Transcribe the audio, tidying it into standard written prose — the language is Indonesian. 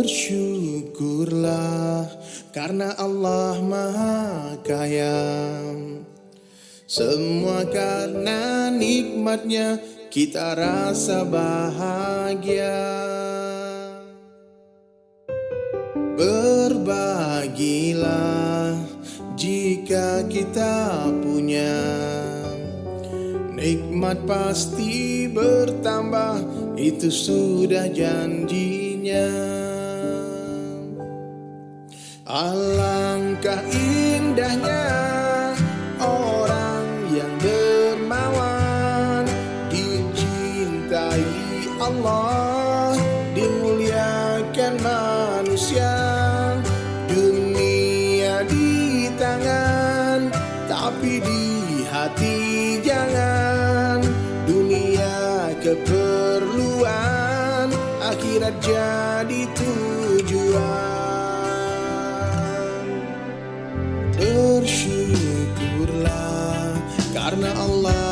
Bersyukurlah karena Allah Maha Kaya. Semua karena nikmatnya kita rasa bahagia. Berbagilah jika kita punya, nikmat pasti bertambah, itu sudah janjinya. Alangkah indahnya orang yang dermawan, dicintai Allah, dimuliakan manusia. Dunia di tangan, tapi di hati jangan. Dunia keperluan, akhirat jadi tujuan. Bersyukurlah karena Allah